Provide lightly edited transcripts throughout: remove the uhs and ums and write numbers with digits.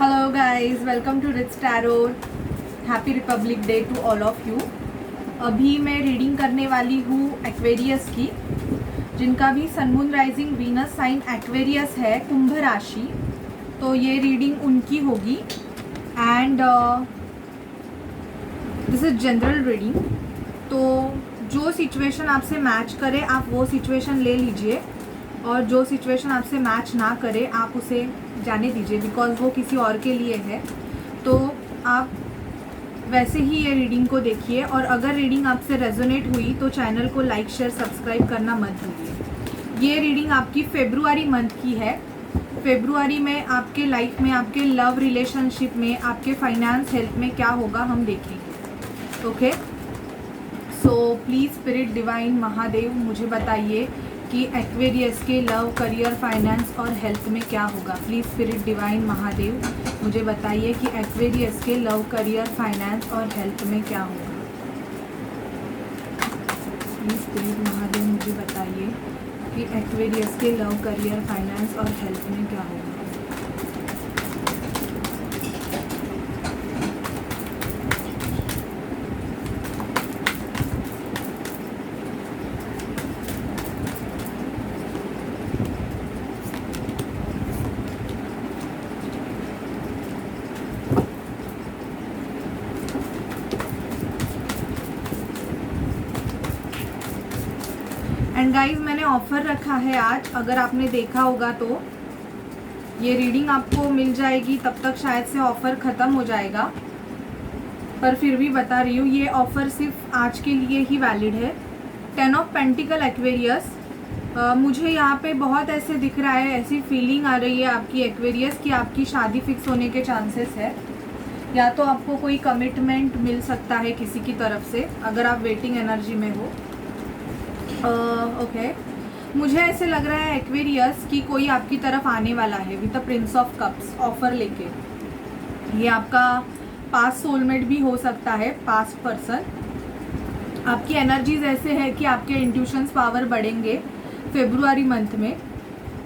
Hello guys, welcome to rich tarot. Happy republic day to all of you. अभी मैं reading करने वाली हूँ एक्वेरियस की, जिनका भी sun moon rising Venus sign Aquarius है, कुंभ राशि। तो ये रीडिंग उनकी होगी and this is general reading. तो जो सिचुएशन आपसे मैच करे आप वो सिचुएशन ले लीजिए, और जो सिचुएशन आपसे मैच ना करे आप उसे जाने दीजिए, बिकॉज वो किसी और के लिए है। तो आप वैसे ही ये रीडिंग को देखिए, और अगर रीडिंग आपसे रेजोनेट हुई तो चैनल को लाइक शेयर सब्सक्राइब करना मत भूलिए। ये रीडिंग आपकी फेब्रुआरी मंथ की है। फेब्रुआरी में आपके लाइफ में, आपके लव रिलेशनशिप में, आपके फाइनेंस हेल्थ में क्या होगा हम देखेंगे। Okay, so please spirit divine Mahadev मुझे बताइए कि एक्वेरियस के लव, करियर, फाइनेंस और हेल्थ में क्या होगा। प्लीज़ स्पिरिट डिवाइन महादेव मुझे बताइए कि एक्वेरियस के लव, करियर, फाइनेंस और हेल्थ में क्या होगा। प्लीज़ स्पिरिट महादेव मुझे बताइए कि एक्वेरियस के लव, करियर, फाइनेंस और हेल्थ में क्या होगा। एंड गाइज, मैंने ऑफ़र रखा है आज, अगर आपने देखा होगा तो ये रीडिंग आपको मिल जाएगी, तब तक शायद से ऑफ़र ख़त्म हो जाएगा, पर फिर भी बता रही हूँ ये ऑफ़र सिर्फ आज के लिए ही वैलिड है। 10 ऑफ पेंटिकल एक्वेरियस, मुझे यहाँ पे बहुत ऐसे दिख रहा है, ऐसी फीलिंग आ रही है आपकी एक्वेरियस कि आपकी शादी फिक्स होने के चांसेस है, या तो आपको कोई कमिटमेंट मिल सकता है किसी की तरफ से अगर आप वेटिंग एनर्जी में हो। ओके, मुझे ऐसे लग रहा है एक्वेरियस कि कोई आपकी तरफ आने वाला है with the Prince of cups offer लेके। ये आपका पास्ट सोलमेट भी हो सकता है, पास्ट पर्सन। आपकी एनर्जीज ऐसे है कि आपके इंट्यूशंस पावर बढ़ेंगे फेब्रुआरी मंथ में।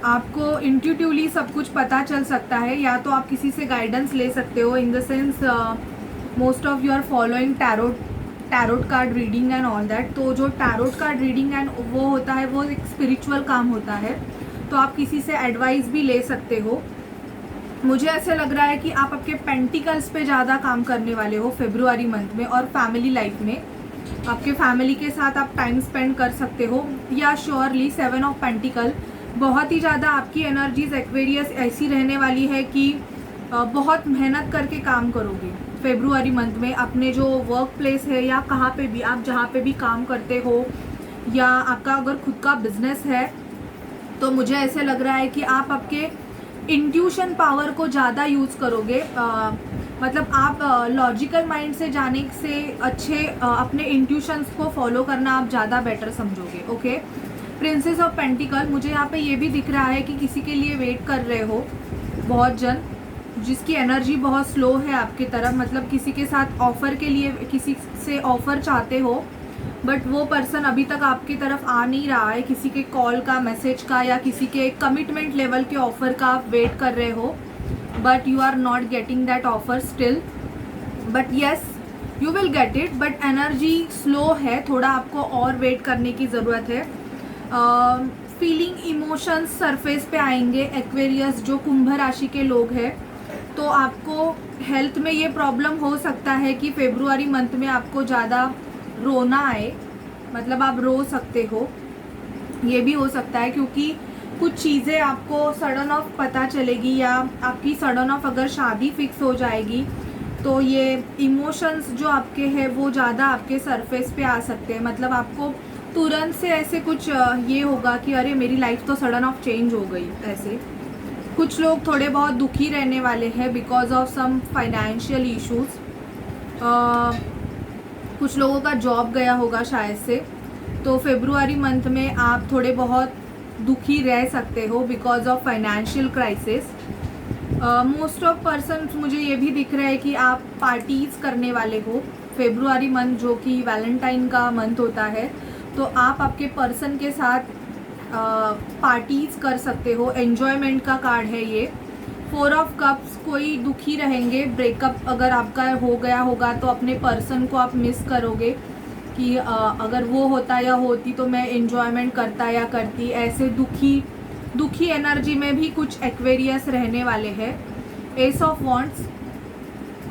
आपको इंट्यूटिवली सब कुछ पता चल सकता है, या तो आप किसी से गाइडेंस ले सकते हो, in the sense most of you are following tarot card reading and all that. तो जो टैरोट कार्ड रीडिंग एंड वो होता है वो एक स्पिरिचुअल काम होता है, तो आप किसी से एडवाइस भी ले सकते हो। मुझे ऐसे लग रहा है कि आप आपके पेंटिकल्स पे ज़्यादा काम करने वाले हो फेब्रुआरी मंथ में, और फैमिली लाइफ में आपके फैमिली के साथ आप टाइम स्पेंड कर सकते हो। या श्योरली 7 ऑफ पेंटिकल, बहुत ही ज़्यादा आपकी एनर्जीज एक्वेरियस ऐसी रहने वाली है कि बहुत मेहनत करके काम करोगे फेब्रुआरी मंथ में। अपने जो वर्क प्लेस है या कहाँ पे भी आप जहाँ पे भी काम करते हो, या आपका अगर खुद का बिजनेस है, तो मुझे ऐसे लग रहा है कि आप आपके इंट्यूशन पावर को ज़्यादा यूज़ करोगे। मतलब आप लॉजिकल माइंड से जाने से अच्छे अपने इंट्यूशंस को फॉलो करना आप ज़्यादा बेटर समझोगे। ओके, प्रिंसेस ऑफ पेंटिकल, मुझे यहाँ पे ये भी दिख रहा है कि किसी के लिए वेट कर रहे हो बहुत जन, जिसकी एनर्जी बहुत स्लो है आपकी तरफ। मतलब किसी के साथ ऑफ़र के लिए, किसी से ऑफ़र चाहते हो, बट वो पर्सन अभी तक आपकी तरफ आ नहीं रहा है। किसी के कॉल का, मैसेज का, या किसी के कमिटमेंट लेवल के ऑफ़र का आप वेट कर रहे हो, but you are not getting that offer still. But yes, you will get it, but energy slow है, थोड़ा आपको और वेट करने की ज़रूरत है। फीलिंग, इमोशंस सरफेस पे आएंगे एक्वेरियस जो कुंभ राशि के लोग हैं। तो आपको हेल्थ में ये प्रॉब्लम हो सकता है कि फेब्रुआरी मंथ में आपको ज़्यादा रोना आए, मतलब आप रो सकते हो, ये भी हो सकता है, क्योंकि कुछ चीज़ें आपको सडन ऑफ पता चलेगी, या आपकी सडन ऑफ अगर शादी फिक्स हो जाएगी तो ये इमोशंस जो आपके हैं वो ज़्यादा आपके सरफेस पे आ सकते हैं। मतलब आपको तुरंत से ऐसे कुछ ये होगा कि अरे मेरी लाइफ तो सडन ऑफ चेंज हो गई। ऐसे कुछ लोग थोड़े बहुत दुखी रहने वाले हैं because of some financial issues. कुछ लोगों का जॉब गया होगा शायद से, तो फेब्रुआरी मंथ में आप थोड़े बहुत दुखी रह सकते हो because of financial crisis. Most of person, मुझे ये भी दिख रहा है कि आप पार्टीज़ करने वाले हो फेब्रुआरी मंथ, जो कि वैलेंटाइन का मंथ होता है। तो आप आपके पर्सन के साथ पार्टीज़ कर सकते हो, एन्जॉयमेंट का कार्ड है ये। 4 ऑफ कप्स, कोई दुखी रहेंगे, ब्रेकअप अगर आपका हो गया होगा तो अपने पर्सन को आप मिस करोगे कि अगर वो होता या होती तो मैं एन्जॉयमेंट करता या करती, ऐसे दुखी एनर्जी में भी कुछ एक्वेरियस रहने वाले हैं। एस ऑफ वॉन्ड्स,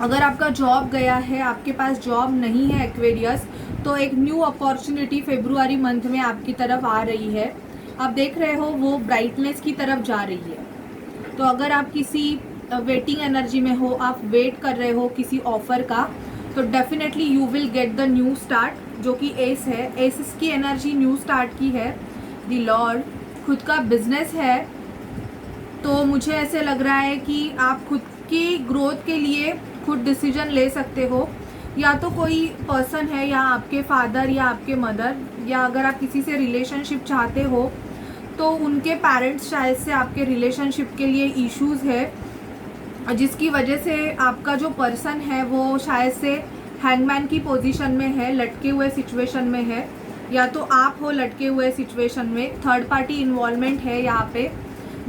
अगर आपका जॉब गया है, आपके पास जॉब नहीं है एक्वेरियस, तो एक न्यू अपॉर्चुनिटी फेब्रुआरी मंथ में आपकी तरफ आ रही है। आप देख रहे हो वो ब्राइटनेस की तरफ जा रही है। तो अगर आप किसी वेटिंग एनर्जी में हो, आप वेट कर रहे हो किसी ऑफर का, तो definitely you will get the new start, जो कि एस है। एस की एनर्जी न्यू स्टार्ट की है। द लॉर्ड, खुद का बिजनेस है, तो मुझे ऐसे लग रहा है कि आप खुद की ग्रोथ के लिए खुद डिसीजन ले सकते हो। या तो कोई पर्सन है, या आपके फादर या आपके मदर, या अगर आप किसी से रिलेशनशिप चाहते हो तो उनके पेरेंट्स शायद से आपके रिलेशनशिप के लिए इश्यूज़ है, जिसकी वजह से आपका जो पर्सन है वो शायद से हैंगमैन की पोजीशन में है, लटके हुए सिचुएशन में है, या तो आप हो लटके हुए सिचुएशन में। थर्ड पार्टी इन्वॉल्वमेंट है यहाँ पे।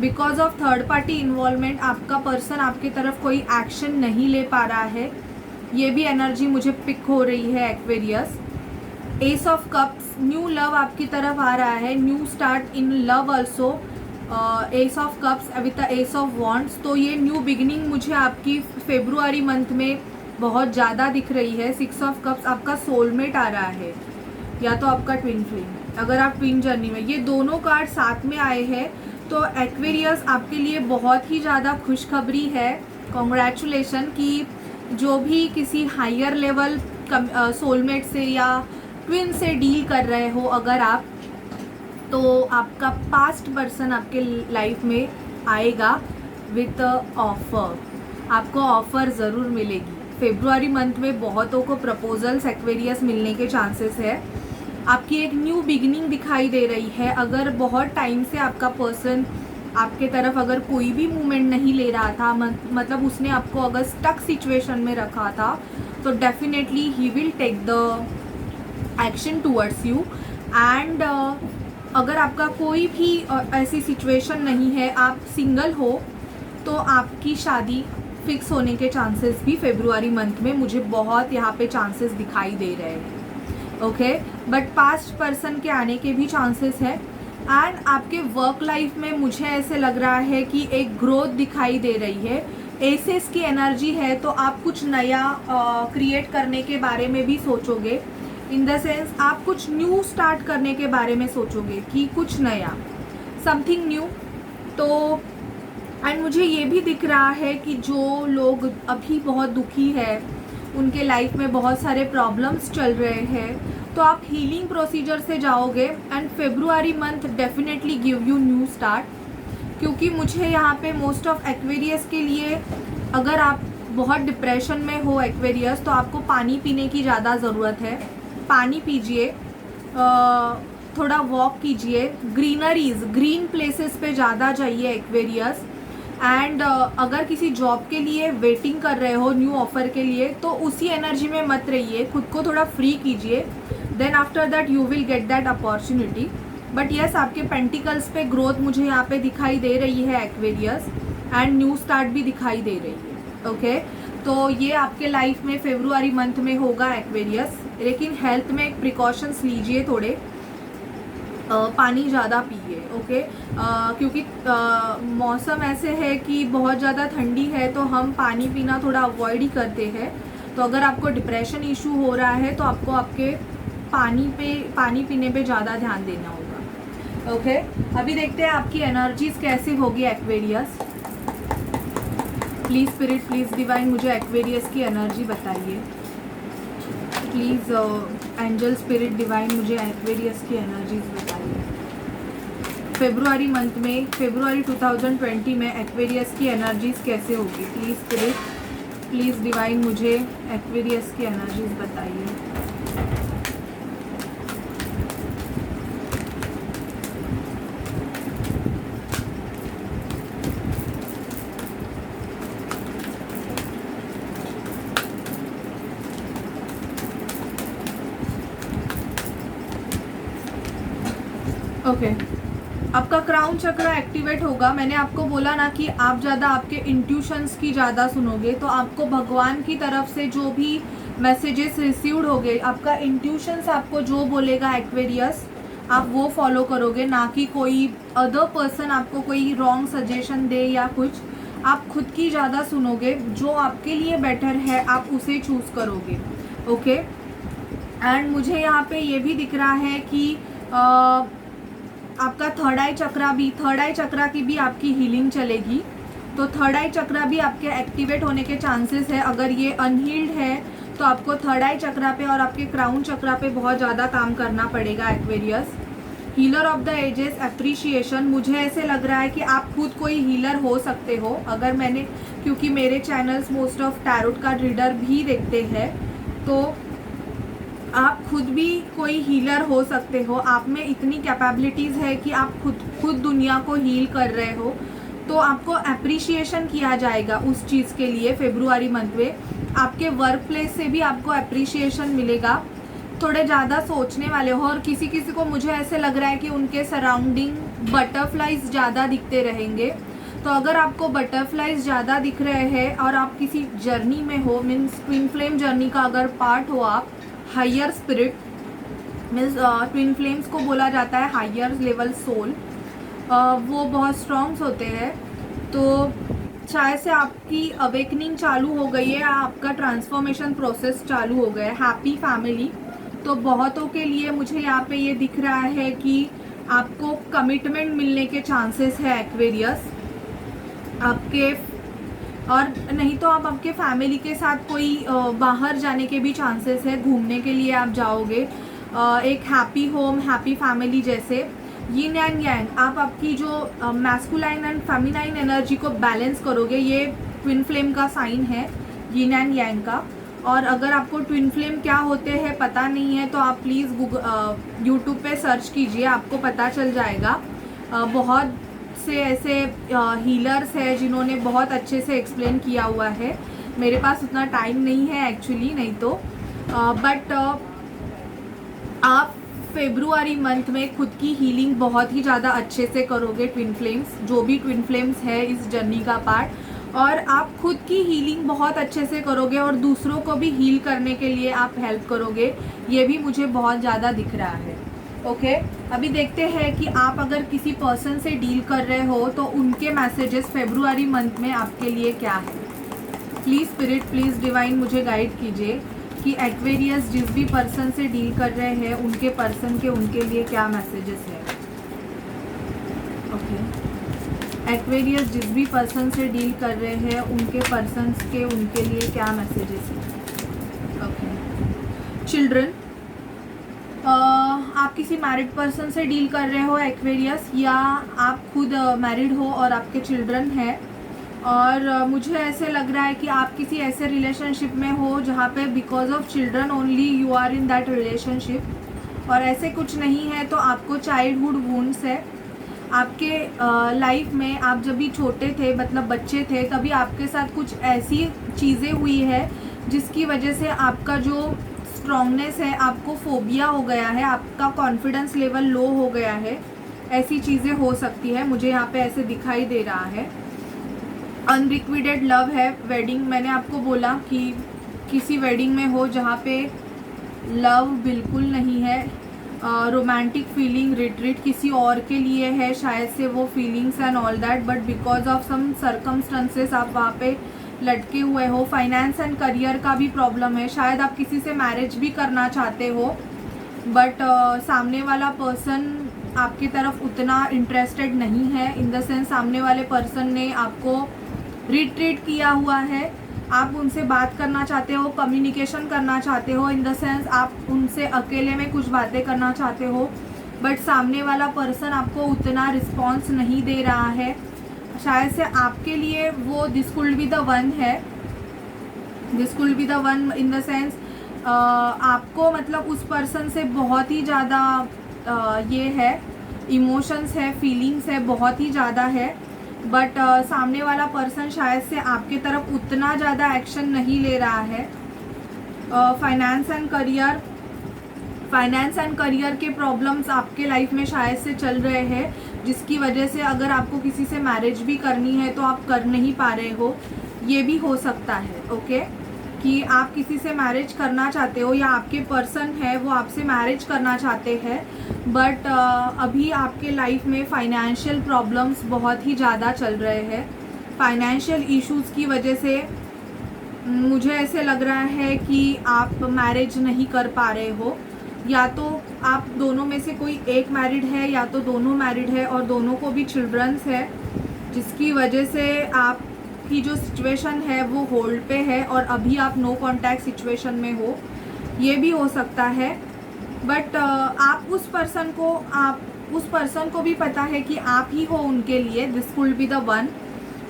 Because of third party involvement आपका पर्सन आपकी तरफ कोई एक्शन नहीं ले पा रहा है, ये भी एनर्जी मुझे पिक हो रही है Aquarius. S of cups, new love आपकी तरफ आ रहा है, new start in love also. S of cups with the S of wands, तो ये न्यू बिगिनिंग मुझे आपकी फेब्रुआरी मंथ में बहुत ज़्यादा दिख रही है। 6 ऑफ कप्स, आपका सोलमेट आ रहा है, या तो आपका ट्विन फ्लेम, अगर आप ट्विन जर्नी में, ये दोनों कार्ड साथ में आए हैं, तो एक्वेरियस आपके लिए बहुत ही ज़्यादा खुशखबरी है। कॉन्ग्रेचुलेशन कि जो भी किसी हायर लेवल सोलमेट से या ट्विन से डील कर रहे हो अगर आप, तो आपका पास्ट पर्सन आपके लाइफ में आएगा विथ ऑफर। आपको ऑफर ज़रूर मिलेगी फेब्रुआरी मंथ में। बहुतों को प्रपोजल्स एक्वेरियस मिलने के चांसेस है। आपकी एक न्यू बिगिनिंग दिखाई दे रही है। अगर बहुत टाइम से आपका पर्सन आपके तरफ अगर कोई भी मूवमेंट नहीं ले रहा था, मतलब उसने आपको अगर स्टक सिचुएशन में रखा था, तो definitely he will take the action towards you. And अगर आपका कोई भी ऐसी सिचुएशन नहीं है, आप सिंगल हो, तो आपकी शादी फिक्स होने के चांसेस भी फेब्रुआरी मंथ में मुझे बहुत यहाँ पे चांसेस दिखाई दे रहे हैं। ओके, बट पास्ट पर्सन के आने के भी चांसेस है। एंड आपके वर्क लाइफ में मुझे ऐसे लग रहा है कि एक ग्रोथ दिखाई दे रही है। एसेस की एनर्जी है, तो आप कुछ नया क्रिएट करने के बारे में भी सोचोगे। इन द सेंस आप कुछ न्यू स्टार्ट करने के बारे में सोचोगे कि कुछ नया, समथिंग न्यू। तो एंड मुझे ये भी दिख रहा है कि जो लोग अभी बहुत दुखी है, उनके लाइफ में बहुत सारे प्रॉब्लम्स चल रहे हैं, तो आप हीलिंग प्रोसीजर से जाओगे। And February month definitely give you new start, क्योंकि मुझे यहाँ पे मोस्ट ऑफ एक्वेरियस के लिए, अगर आप बहुत डिप्रेशन में हो एक्वेरियस, तो आपको पानी पीने की ज़्यादा ज़रूरत है। पानी पीजिए, थोड़ा वॉक कीजिए, ग्रीनरीज, ग्रीन प्लेसेस पे ज़्यादा जाइए एक्वेरियस। एंड अगर किसी जॉब के लिए वेटिंग कर रहे हो न्यू ऑफर के लिए, तो उसी एनर्जी में मत रहिए, खुद को थोड़ा फ्री कीजिए। Then after that you will get that opportunity. But yes, आपके पेंटिकल्स पे ग्रोथ मुझे यहाँ पे दिखाई दे रही है एक्वेरियस, एंड न्यू स्टार्ट भी दिखाई दे रही है। ओके, तो ये आपके लाइफ में फेब्रुआरी मंथ में होगा एक्वेरियस। लेकिन हेल्थ में एक प्रिकॉशंस लीजिए, थोड़े पानी ज़्यादा पिए। ओके, क्योंकि मौसम ऐसे है कि बहुत ज़्यादा ठंडी है, तो हम पानी पीना थोड़ा अवॉइड ही करते हैं। तो अगर आपको डिप्रेशन इशू हो रहा है, तो आपको आपके पानी पीने पे ज़्यादा ध्यान देना होगा। ओके, अभी देखते हैं आपकी एनर्जीज कैसे होगी Aquarius. Please spirit, please divine, मुझे एक्वेरियस की एनर्जी बताइए। प्लीज़ एंजल, स्पिरिट, डिवाइन, मुझे एक्वेरियस की एनर्जीज बताइए। फेब्रुआरी मंथ में, फेब्रुआरी 2020 में एक्वेरियस की एनर्जीज कैसे होगी। प्लीज़ स्पिरिट, प्लीज़ डिवाइन, मुझे एक्वेरियस की एनर्जीज बताइए। ओके, आपका क्राउन चक्र एक्टिवेट होगा। मैंने आपको बोला ना कि आप ज़्यादा आपके इंट्यूशंस की ज़्यादा सुनोगे, तो आपको भगवान की तरफ से जो भी मैसेजेस रिसीव्ड होंगे, आपका इंट्यूशंस आपको जो बोलेगा एक्वेरियस, आप वो फॉलो करोगे, ना कि कोई अदर पर्सन आपको कोई रॉन्ग सजेशन दे या कुछ। आप खुद की ज़्यादा सुनोगे, जो आपके लिए बेटर है आप उसे चूज़ करोगे। ओके। एंड मुझे यहाँ पे ये भी दिख रहा है कि आपका थर्ड आई चक्रा की भी आपकी हीलिंग चलेगी। तो थर्ड आई चक्रा भी आपके एक्टिवेट होने के चांसेस है। अगर ये अनहील्ड है तो आपको थर्ड आई चक्रा पे और आपके क्राउन चक्रा पे बहुत ज़्यादा काम करना पड़ेगा Aquarius. Healer of the ages appreciation, मुझे ऐसे लग रहा है कि आप खुद कोई हीलर हो सकते हो। अगर मैंने, क्योंकि मेरे channels most of tarot card reader भी देखते हैं, तो आप खुद भी कोई हीलर हो सकते हो। आप में इतनी कैपेबिलिटीज़ है कि आप खुद दुनिया को हील कर रहे हो, तो आपको अप्रिशिएशन किया जाएगा उस चीज़ के लिए। फेब्रुआरी मंथ में आपके वर्क प्लेस से भी आपको अप्रिशिएशन मिलेगा। थोड़े ज़्यादा सोचने वाले हो, और किसी किसी को मुझे ऐसे लग रहा है कि उनके सराउंडिंग बटरफ्लाइज ज़्यादा दिखते रहेंगे। तो अगर आपको बटरफ्लाइज ज़्यादा दिख रहे हैं और आप किसी जर्नी में हो, मीन्स ट्विन फ्लेम जर्नी का अगर पार्ट हो आप, higher spirit means twin flames को बोला जाता है हायर लेवल सोल, वो बहुत स्ट्रॉन्ग्स होते हैं। तो शायद से आपकी अवेकनिंग चालू हो गई है, आपका ट्रांसफॉर्मेशन प्रोसेस चालू हो गया है। हैप्पी फैमिली, तो बहुतों के लिए मुझे यहाँ पे ये दिख रहा है कि आपको कमिटमेंट मिलने के चांसेस है एक्वेरियस आपके, और नहीं तो आप आपके फैमिली के साथ कोई बाहर जाने के भी चांसेस है, घूमने के लिए आप जाओगे। एक हैप्पी होम, हैप्पी फैमिली जैसे यिन एंड यांग, आप आपकी जो मैस्कुलाइन एंड फेमिनाइन एनर्जी को बैलेंस करोगे। ये ट्विन फ्लेम का साइन है, यिन एंड यांग का। और अगर आपको ट्विन फ्लेम क्या होते हैं पता नहीं है, तो आप प्लीज़ यूट्यूब पे सर्च कीजिए, आपको पता चल जाएगा। बहुत से ऐसे हीलर्स हैं जिन्होंने बहुत अच्छे से एक्सप्लेन किया हुआ है। मेरे पास उतना टाइम नहीं है एक्चुअली, नहीं तो बट आप फेब्रुआरी मंथ में खुद की हीलिंग बहुत ही ज़्यादा अच्छे से करोगे। ट्विन फ्लेम्स, जो भी ट्विन फ्लेम्स है इस जर्नी का पार्ट, और आप खुद की हीलिंग बहुत अच्छे से करोगे और दूसरों को भी हील करने के लिए आप हेल्प करोगे। ये भी मुझे बहुत ज़्यादा दिख रहा है। ओके, अभी देखते हैं कि आप अगर किसी पर्सन से डील कर रहे हो तो उनके मैसेजेस फेब्रुआरी मंथ में आपके लिए क्या है। प्लीज़ स्पिरिट, प्लीज़ डिवाइन मुझे गाइड कीजिए कि एक्वेरियस जिस भी पर्सन से डील कर रहे हैं उनके पर्सन के उनके लिए क्या मैसेजेस है। ओके, एक्वेरियस जिस भी पर्सन से डील कर रहे हैं उनके पर्सन्स के उनके लिए क्या मैसेजेस है। ओके, चिल्ड्रन, आप किसी मैरिड पर्सन से डील कर रहे हो एक्वेरियस, या आप खुद मैरिड हो और आपके चिल्ड्रन हैं, और मुझे ऐसे लग रहा है कि आप किसी ऐसे रिलेशनशिप में हो जहाँ पे because of children only you are in that relationship, और ऐसे कुछ नहीं है तो आपको चाइल्डहुड वुंड्स है। आपके लाइफ में आप जब भी छोटे थे, मतलब बच्चे थे, तभी आपके साथ कुछ ऐसी चीज़ें हुई है जिसकी वजह से आपका जो स्ट्रॉन्गनेस है, आपको फोबिया हो गया है, आपका कॉन्फिडेंस लेवल लो हो गया है। ऐसी चीज़ें हो सकती है, मुझे यहाँ पे ऐसे दिखाई दे रहा है। अनरिक्विटेड लव है, वेडिंग, मैंने आपको बोला कि किसी वेडिंग में हो जहाँ पे लव बिल्कुल नहीं है। रोमांटिक फीलिंग, रिट्रीट किसी और के लिए है शायद से वो feelings and all that, but because of some circumstances आप वहाँ पे लटके हुए हो। फाइनेंस एंड करियर का भी प्रॉब्लम है, शायद आप किसी से मैरिज भी करना चाहते हो, बट सामने वाला पर्सन आपकी तरफ उतना इंटरेस्टेड नहीं है। इन द सेंस सामने वाले पर्सन ने आपको रिट्रीट किया हुआ है। आप उनसे बात करना चाहते हो, कम्युनिकेशन करना चाहते हो, इन द सेंस आप उनसे अकेले में कुछ बातें करना चाहते हो, बट सामने वाला पर्सन आपको उतना रिस्पॉन्स नहीं दे रहा है। शायद से आपके लिए वो this could be the one है, this could be the one in the sense आपको मतलब उस पर्सन से बहुत ही ज़्यादा ये है, इमोशंस है, फीलिंग्स है, बहुत ही ज़्यादा है, बट सामने वाला पर्सन शायद से आपके तरफ उतना ज़्यादा एक्शन नहीं ले रहा है। फाइनेंस एंड करियर के प्रॉब्लम्स आपके लाइफ में शायद से चल रहे हैं, जिसकी वजह से अगर आपको किसी से मैरिज भी करनी है तो आप कर नहीं पा रहे हो, ये भी हो सकता है। ओके, कि आप किसी से मैरिज करना चाहते हो या आपके पर्सन है वो आपसे मैरिज करना चाहते हैं, बट अभी आपके लाइफ में फाइनेंशियल प्रॉब्लम्स बहुत ही ज़्यादा चल रहे हैं। फाइनेंशियल इश्यूज़ की वजह से मुझे ऐसे लग रहा है कि आप मैरिज नहीं कर पा रहे हो, या तो आप दोनों में से कोई एक मैरिड है या तो दोनों मैरिड है और दोनों को भी चिल्ड्रंस है, जिसकी वजह से आपकी जो सिचुएशन है वो होल्ड पे है और अभी आप नो कॉन्टैक्ट सिचुएशन में हो, ये भी हो सकता है। बट आप उस पर्सन को भी पता है कि आप ही हो उनके लिए, this will be the one,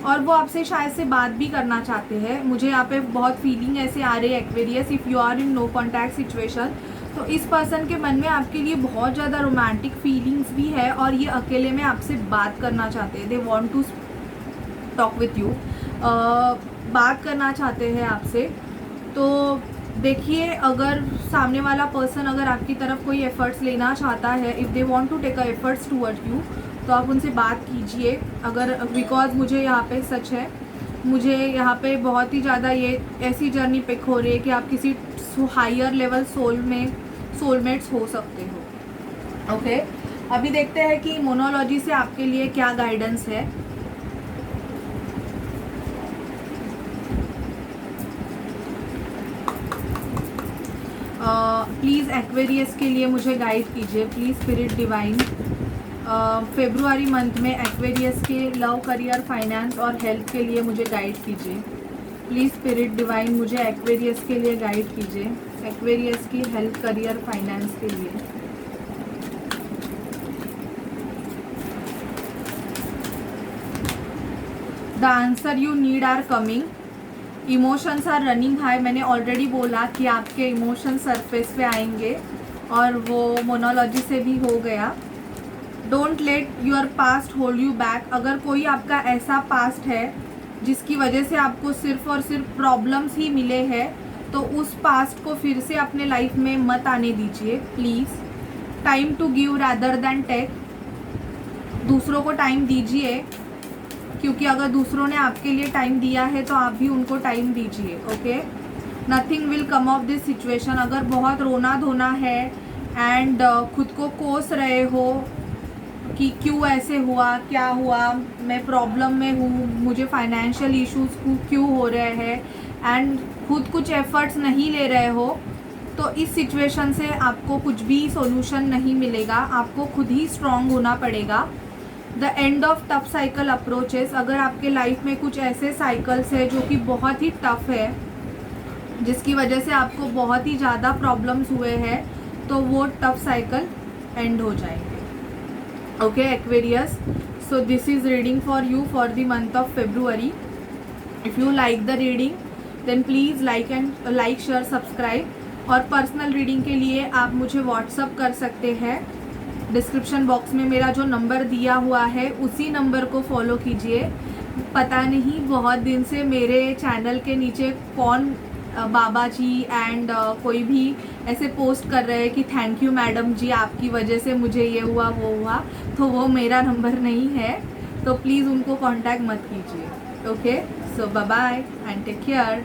और वो आपसे शायद से बात भी करना चाहते हैं। मुझे यहाँ पे बहुत फीलिंग ऐसे आ रही है Aquarius, if you are in no contact situation, तो इस पर्सन के मन में आपके लिए बहुत ज़्यादा रोमांटिक फीलिंग्स भी है और ये अकेले में आपसे बात करना चाहते हैं। They want to talk with you, बात करना चाहते हैं आपसे। तो देखिए, अगर सामने वाला पर्सन अगर आपकी तरफ कोई एफर्ट्स लेना चाहता है, if they want to take a efforts toward you, तो आप उनसे बात कीजिए। अगर बिकॉज मुझे यहाँ पे सच है, मुझे यहाँ पे बहुत ही ज़्यादा ये ऐसी जर्नी पिक हो रही है कि आप किसी हायर लेवल सोलमेट्स हो सकते हो। ओके, अभी देखते हैं कि मोनोलॉजी से आपके लिए क्या गाइडेंस है। प्लीज़ एक्वेरियस के लिए मुझे गाइड कीजिए, please spirit divine. February month में एक्वेरियस के लव, करियर, फाइनेंस और हेल्थ के लिए मुझे गाइड कीजिए। प्लीज़ स्पिरिट डिवाइन मुझे एक्वेरियस के लिए गाइड कीजिए, एक्वेरियस की हेल्थ, करियर, फाइनेंस के लिए। The answer you need are coming. Emotions are running high. मैंने ऑलरेडी बोला कि आपके इमोशन सरफेस पे आएंगे और वो मोनोलॉजी से भी हो गया। Don't let your past hold you back. अगर कोई आपका ऐसा पास्ट है जिसकी वजह से आपको सिर्फ और सिर्फ प्रॉब्लम्स ही मिले हैं, तो उस पास्ट को फिर से अपने लाइफ में मत आने दीजिए please. Time to give rather than take. दूसरों को टाइम दीजिए, क्योंकि अगर दूसरों ने आपके लिए टाइम दिया है तो आप भी उनको टाइम दीजिए। Okay, nothing will come of this situation. अगर बहुत रोना धोना है एंड खुद को कोस रहे हो कि क्यों ऐसे हुआ, क्या हुआ, मैं प्रॉब्लम में हूँ, मुझे फाइनेंशियल इश्यूज क्यों हो रहे हैं, एंड खुद कुछ एफर्ट्स नहीं ले रहे हो, तो इस सिचुएशन से आपको कुछ भी सॉल्यूशन नहीं मिलेगा। आपको खुद ही स्ट्रांग होना पड़ेगा। The end of tough cycle approaches. अगर आपके लाइफ में कुछ ऐसे साइकिल्स है जो कि बहुत ही टफ है, जिसकी वजह से आपको बहुत ही ज़्यादा प्रॉब्लम्स हुए हैं, तो वो टफ साइकिल एंड हो जाएंगे। Okay Aquarius, so this is reading for you for the month of February. If you like the reading then please like share subscribe. और पर्सनल रीडिंग के लिए आप मुझे व्हाट्सअप कर सकते हैं। डिस्क्रिप्शन बॉक्स में मेरा जो नंबर दिया हुआ है उसी नंबर को फॉलो कीजिए। पता नहीं बहुत दिन से मेरे चैनल के नीचे कौन बाबा जी एंड कोई भी ऐसे पोस्ट कर रहे हैं कि थैंक यू मैडम जी, आपकी वजह से मुझे ये हुआ वो हुआ, तो वो मेरा नंबर नहीं है, तो प्लीज़ उनको कांटेक्ट मत कीजिए। Okay, so bye bye and take care.